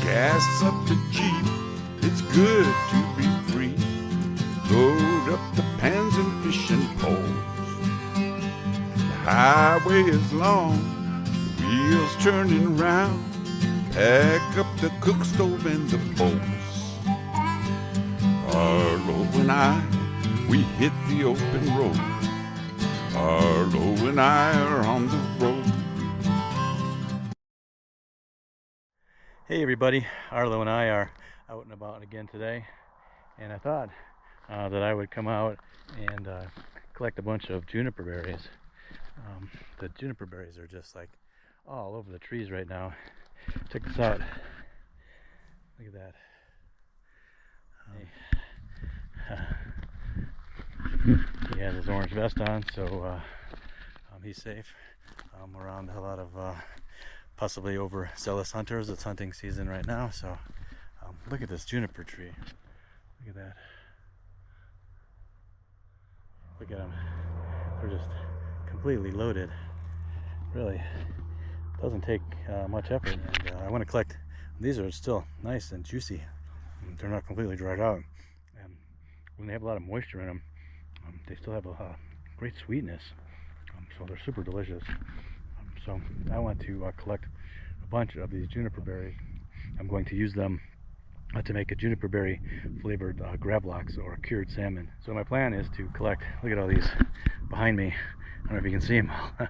gas up the Jeep, it's good to be free. Load up the pans and fishing poles. The highway is long, the wheels turning round. Pack up the cook stove and the bowls. Arlo and I, we hit the open road. Arlo and I are on the road. Hey everybody, Arlo and I are out and about again today, and I thought that I would come out and collect a bunch of juniper berries. The juniper berries are just like all over the trees right now. Check this out. Look at that. He has his orange vest on, so he's safe around a lot of possibly overzealous hunters. It's hunting season right now, so look at this juniper tree. Look at that. Look at them. They're just completely loaded. Really doesn't take much effort, and I want to collect. These are still nice and juicy. They're not completely dried out, and when they have a lot of moisture in them, they still have a great sweetness, so they're super delicious. So I want to collect a bunch of these juniper berries. I'm going to use them to make a juniper berry flavored Gravlax or cured salmon. So my plan is to collect, look at all these behind me, I don't know if you can see them. They're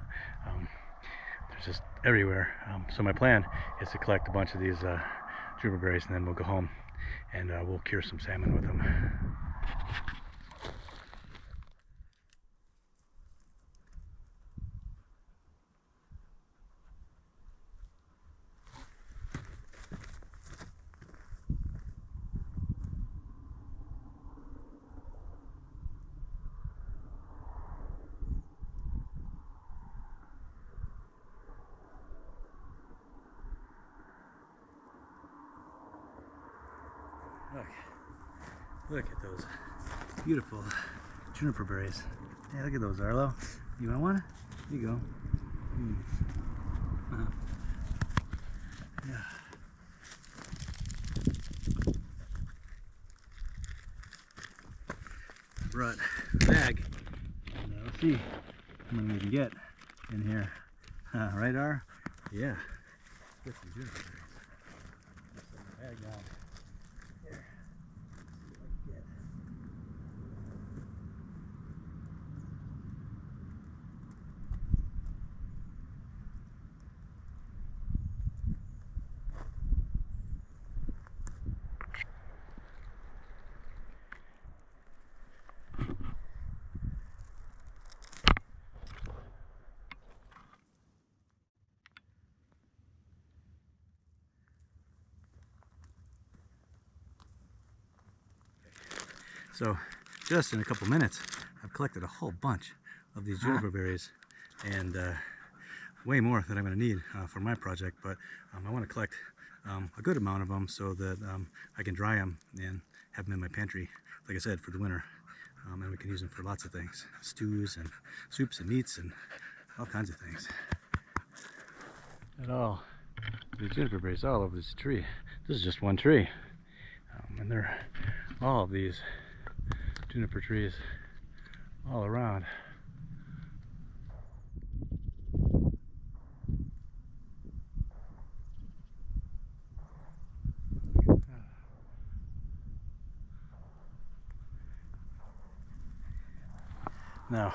just everywhere. So my plan is to collect a bunch of these juniper berries, and then we'll go home and we'll cure some salmon with them. Look at those beautiful juniper berries. Hey, look at those, Arlo. You want one? Here you go. Yeah. I brought a bag, and let's see how many we can get in here. Right, Ar? Yeah. Get some juniper berries. Let's set the bag down. Here. So just in a couple minutes, I've collected a whole bunch of these juniper berries, and way more than I'm going to need for my project. But I want to collect a good amount of them so that I can dry them and have them in my pantry, like I said, for the winter. And we can use them for lots of things, stews and soups and meats and all kinds of things. And all these juniper berries all over this tree. This is just one tree, and there are all of these juniper trees all around. Now,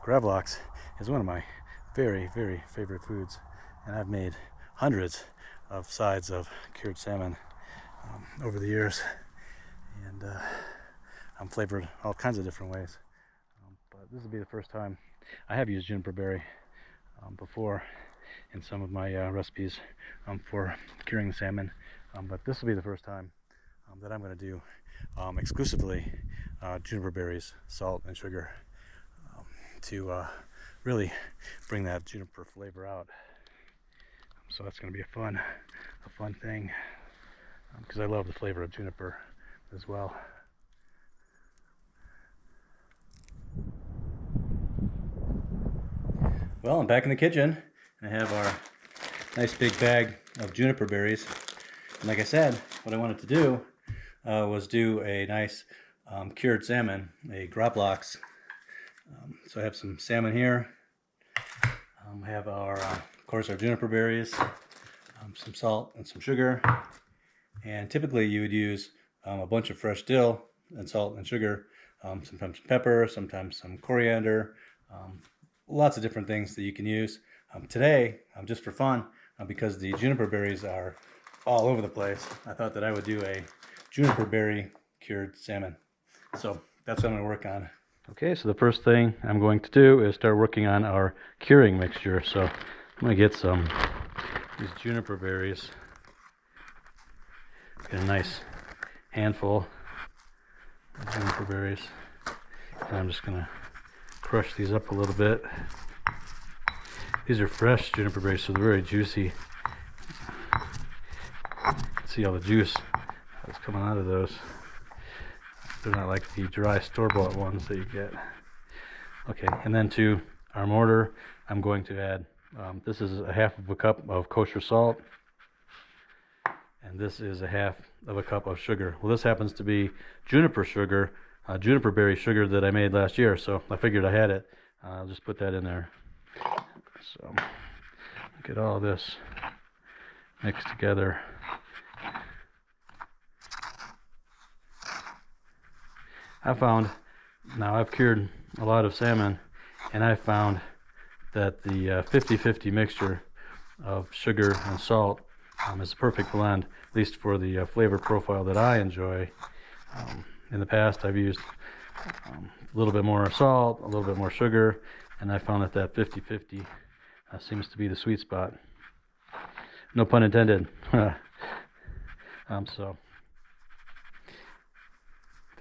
Gravlax is one of my very, very favorite foods, and I've made hundreds of sides of cured salmon over the years, and I'm flavored all kinds of different ways. But this will be the first time. I have used juniper berry before in some of my recipes for curing the salmon, but this will be the first time that I'm going to do exclusively juniper berries, salt, and sugar to really bring that juniper flavor out. So that's going to be a fun thing, because I love the flavor of juniper as well. Well, I'm back in the kitchen. I have our nice big bag of juniper berries, And like I said, what I wanted to do was do a nice cured salmon, a Gravlax. So I have some salmon here. I have our, of course, our juniper berries, some salt and some sugar. And typically you would use a bunch of fresh dill and salt and sugar, sometimes some pepper, sometimes some coriander, lots of different things that you can use. Today, just for fun, because the juniper berries are all over the place, I thought that I would do a juniper berry cured salmon. So that's what I'm going to work on. Okay, so the first thing I'm going to do is start working on our curing mixture. So I'm going to get these juniper berries. Get a nice handful of juniper berries. And I'm just going to crush these up a little bit. These are fresh juniper berries, so they're very juicy. You can see all the juice that's coming out of those. They're not like the dry store-bought ones that you get. Okay, and then to our mortar, I'm going to add, this is a half of a cup of kosher salt, and this is a half of a cup of sugar. Well, this happens to be juniper sugar, juniper berry sugar that I made last year, so I figured I had it. I'll just put that in there. So, get all this mixed together. I found, now I've cured a lot of salmon, and I found that the 50-50 mixture of sugar and salt is a perfect blend, at least for the flavor profile that I enjoy. In the past, I've used a little bit more salt, a little bit more sugar, and I found that 50-50 seems to be the sweet spot. No pun intended. So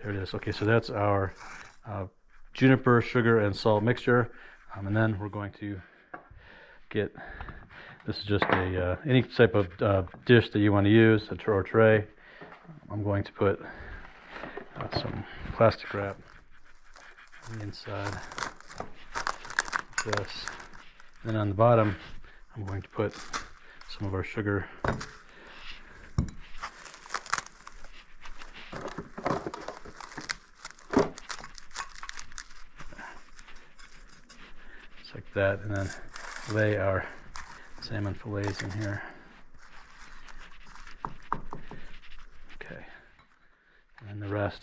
there it is. Okay, so that's our juniper, sugar, and salt mixture, and then we're going to get, this is just a any type of dish that you want to use, or tray. I'm going to put some plastic wrap on the inside of this. And then on the bottom, I'm going to put some of our sugar. Just like that, and then lay our salmon fillets in here. Okay, and then the rest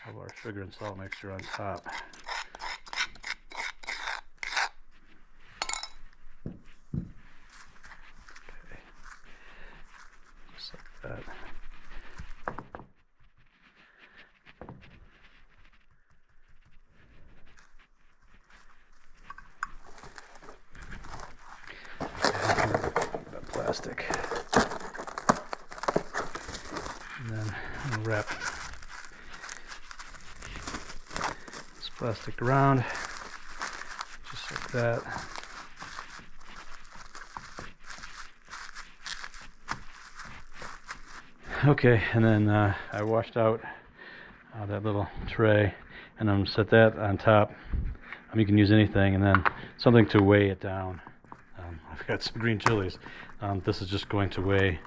of our sugar and salt mixture on top. Okay, just like that. Plastic, and then I'll wrap this plastic around just like that. Okay, and then I washed out that little tray, and I'm going to set that on top. You can use anything, and then something to weigh it down. I've got some green chilies. This is just going to weigh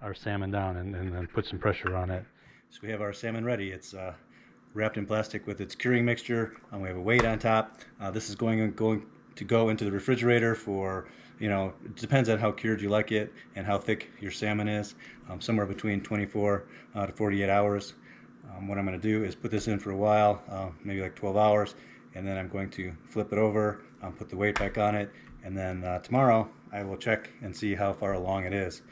our salmon down and then put some pressure on it. So we have our salmon ready. It's wrapped in plastic with its curing mixture. We have a weight on top. This is going to go into the refrigerator for, it depends on how cured you like it and how thick your salmon is, somewhere between 24 to 48 hours. What I'm going to do is put this in for a while, maybe like 12 hours, and then I'm going to flip it over, put the weight back on it, and then tomorrow I will check and see how far along it is.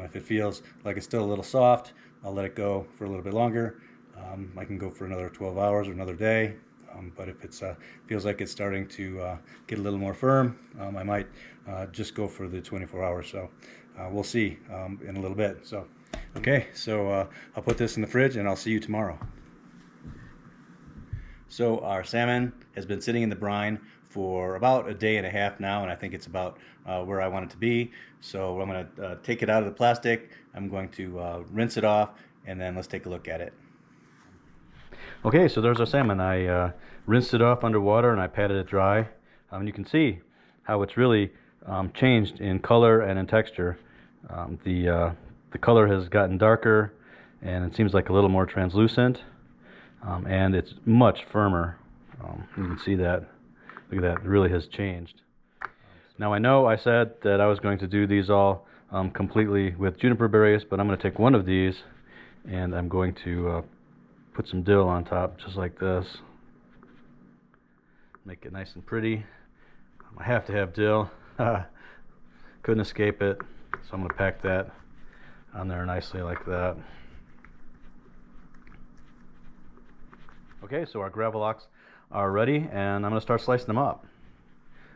If it feels like it's still a little soft, I'll let it go for a little bit longer. I can go for another 12 hours or another day. But if it feels like it's starting to get a little more firm, I might just go for the 24 hours. So we'll see in a little bit. So okay, so I'll put this in the fridge and I'll see you tomorrow. So our salmon has been sitting in the brine for about a day and a half now, and I think it's about where I want it to be. So I'm going to take it out of the plastic. I'm going to rinse it off, and then let's take a look at it. Okay, so there's our salmon. I rinsed it off underwater and I patted it dry. You can see how it's really changed in color and in texture. The the color has gotten darker, and it seems like a little more translucent, and it's much firmer. You can see that. Look at that, it really has changed. Now I know I said that I was going to do these all completely with juniper berries, but I'm going to take one of these and I'm going to put some dill on top, just like this. Make it nice and pretty. I have to have dill. Couldn't escape it, so I'm going to pack that on there nicely like that. Okay, so our Gravlax are ready, and I'm going to start slicing them up.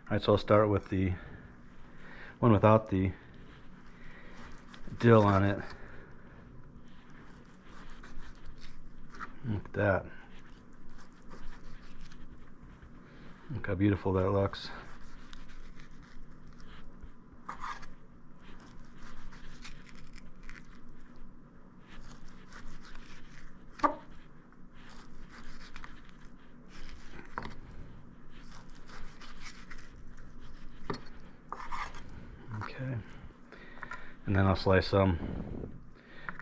Alright, so I'll start with the one without the dill on it. Look at that. Look how beautiful that looks. Okay, and then I'll slice some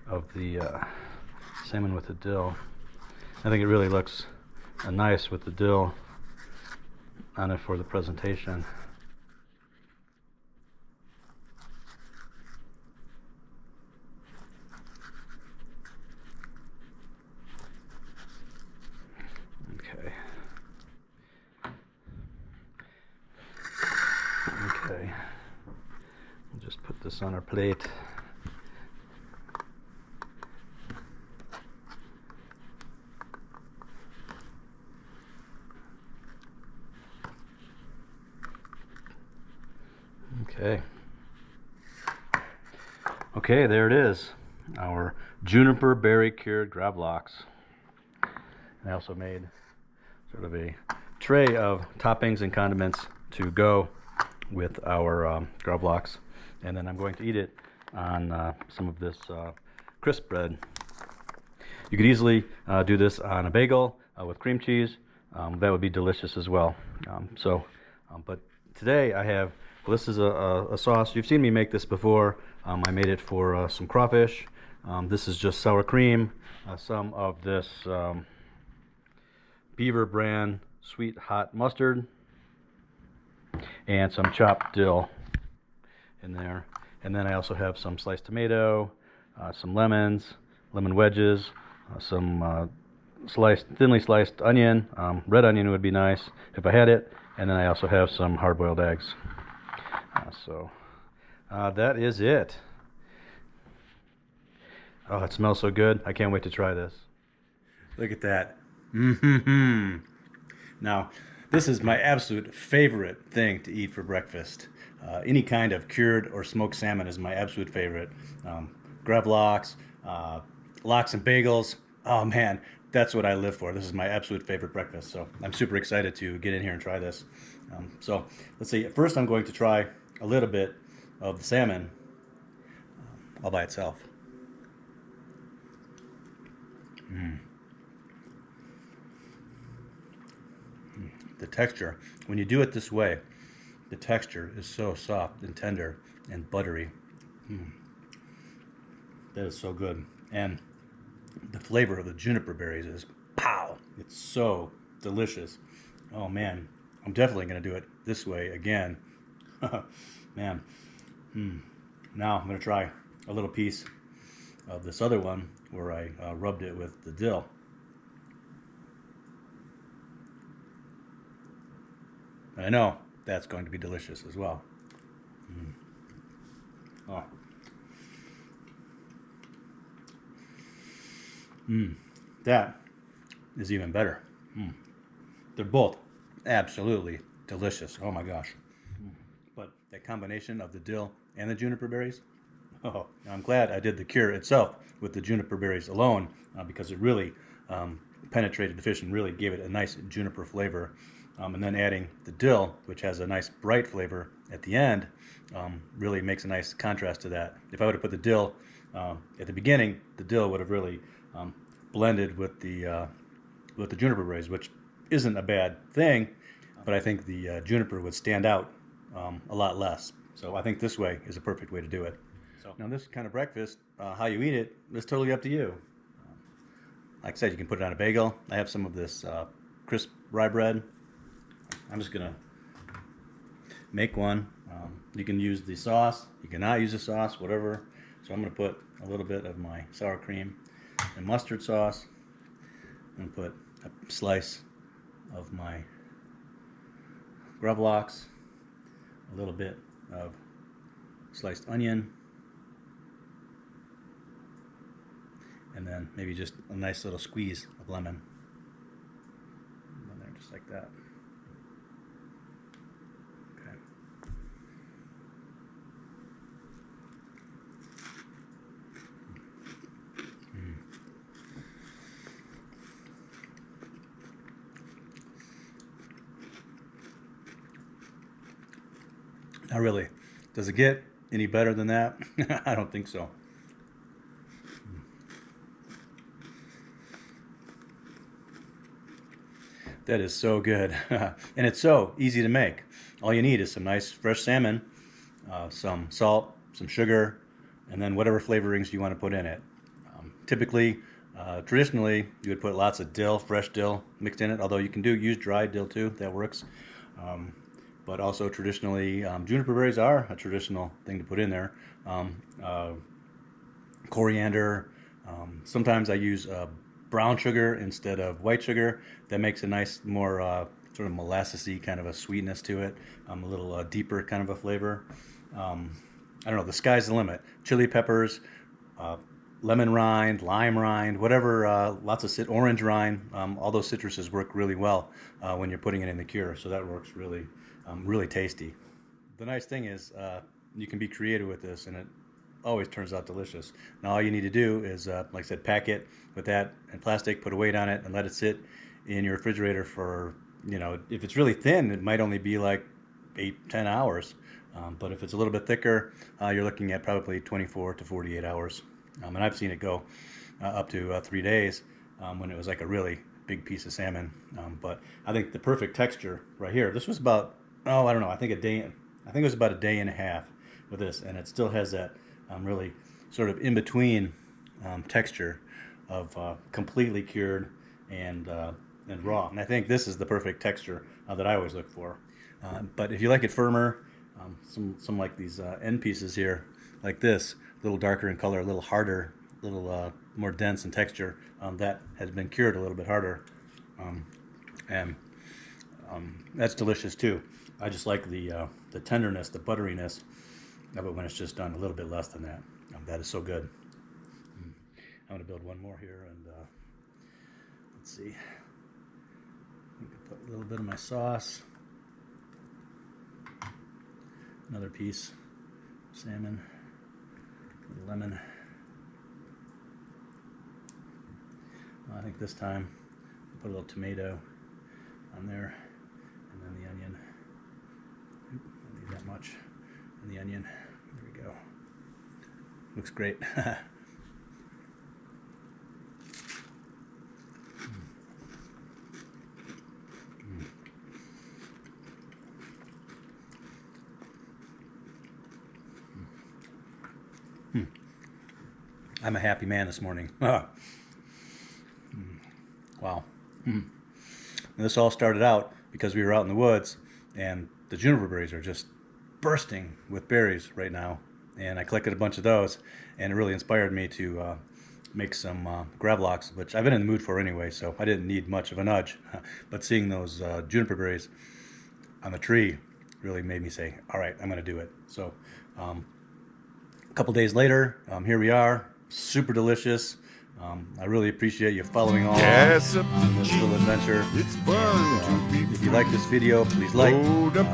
of the salmon with the dill. I think it really looks nice with the dill on it for the presentation. Okay. Okay. We'll just put this on our plate. Okay. Okay, there it is. Our juniper berry cured Gravlax. I also made sort of a tray of toppings and condiments to go with our Gravlax, and then I'm going to eat it on some of this crisp bread. You could easily do this on a bagel with cream cheese. That would be delicious as well. But today I have, well, this is a sauce. You've seen me make this before. I made it for some crawfish. This is just sour cream, some of this Beaver brand sweet hot mustard, and some chopped dill in there. And then I also have some sliced tomato, some lemons, lemon wedges, some thinly sliced onion. Red onion would be nice if I had it. And then I also have some hard-boiled eggs. That is it. Oh, it smells so good. I can't wait to try this. Look at that. Now, this is my absolute favorite thing to eat for breakfast. Any kind of cured or smoked salmon is my absolute favorite. Gravlax, lox and bagels. Oh man, that's what I live for. This is my absolute favorite breakfast. So I'm super excited to get in here and try this. So let's see. First, I'm going to try a little bit of the salmon all by itself. The texture, when you do it this way, the texture is so soft and tender and buttery. That is so good. And the flavor of the juniper berries is pow! It's so delicious. Oh man, I'm definitely going to do it this way again. Man. Now I'm going to try a little piece of this other one where I rubbed it with the dill. And I know that's going to be delicious as well. Oh. That is even better. They're both absolutely delicious. Oh my gosh. But that combination of the dill and the juniper berries, oh, I'm glad I did the cure itself with the juniper berries alone, because it really penetrated the fish and really gave it a nice juniper flavor. And then adding the dill, which has a nice bright flavor at the end, really makes a nice contrast to that. If I would have put the dill at the beginning, the dill would have really blended with the juniper berries, which isn't a bad thing, but I think the juniper would stand out a lot less. So I think this way is a perfect way to do it. So now this kind of breakfast, how you eat it, is totally up to you. Like I said, you can put it on a bagel. I have some of this crisp rye bread. I'm just gonna make one. You can use the sauce, you cannot use the sauce, whatever. So I'm gonna put a little bit of my sour cream and mustard sauce. I'm gonna put a slice of my Gravlax, a little bit of sliced onion, and then maybe just a nice little squeeze of lemon. And there, just like that. Okay. Not really. Does it get any better than that? I don't think so. That is so good. And it's so easy to make. All you need is some nice fresh salmon, some salt, some sugar, and then whatever flavorings you want to put in it. Typically, traditionally, you would put lots of dill, fresh dill mixed in it, although you can use dried dill too, that works. But also traditionally, juniper berries are a traditional thing to put in there. Coriander. Sometimes I use brown sugar instead of white sugar. That makes a nice, more sort of molassesy kind of a sweetness to it. A little deeper kind of a flavor. I don't know. The sky's the limit. Chili peppers, lemon rind, lime rind, whatever. Lots of orange rind. All those citruses work really well when you're putting it in the cure. So that works really. Really tasty. The nice thing is you can be creative with this, and it always turns out delicious. Now all you need to do is, like I said, pack it with that in plastic, put a weight on it, and let it sit in your refrigerator for, if it's really thin, it might only be like 8-10 hours. But if it's a little bit thicker, you're looking at probably 24 to 48 hours. And I've seen it go up to 3 days when it was like a really big piece of salmon. But I think the perfect texture right here, this was about, I don't know, I think it was about a day and a half with this, and it still has that really sort of in between texture of completely cured and raw. And I think this is the perfect texture that I always look for. But if you like it firmer, some like these end pieces here, like this, a little darker in color, a little harder, a little more dense in texture, that has been cured a little bit harder, and that's delicious too. I just like the tenderness, the butteriness of it when it's just done a little bit less than that. That is so good. I'm going to build one more here, and let's see. I can put a little bit of my sauce, another piece of salmon, a little lemon. I think this time I'll put a little tomato on there, and then the onion. Don't need that much. And the onion. There we go. Looks great. I'm a happy man this morning. Wow. And this all started out because we were out in the woods, and the juniper berries are just bursting with berries right now. And I collected a bunch of those, and it really inspired me to make some Gravlax, which I've been in the mood for anyway, so I didn't need much of a nudge. But seeing those juniper berries on the tree really made me say, all right, I'm going to do it. So a couple days later, here we are, super delicious. I really appreciate you following along on this little adventure. It's fun to be if you like this video, please like,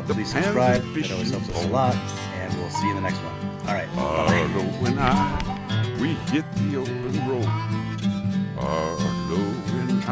please subscribe. That always helps us a lot, poles. and we'll see you in the next one. All right. Arlo and we hit the open road. Arlo and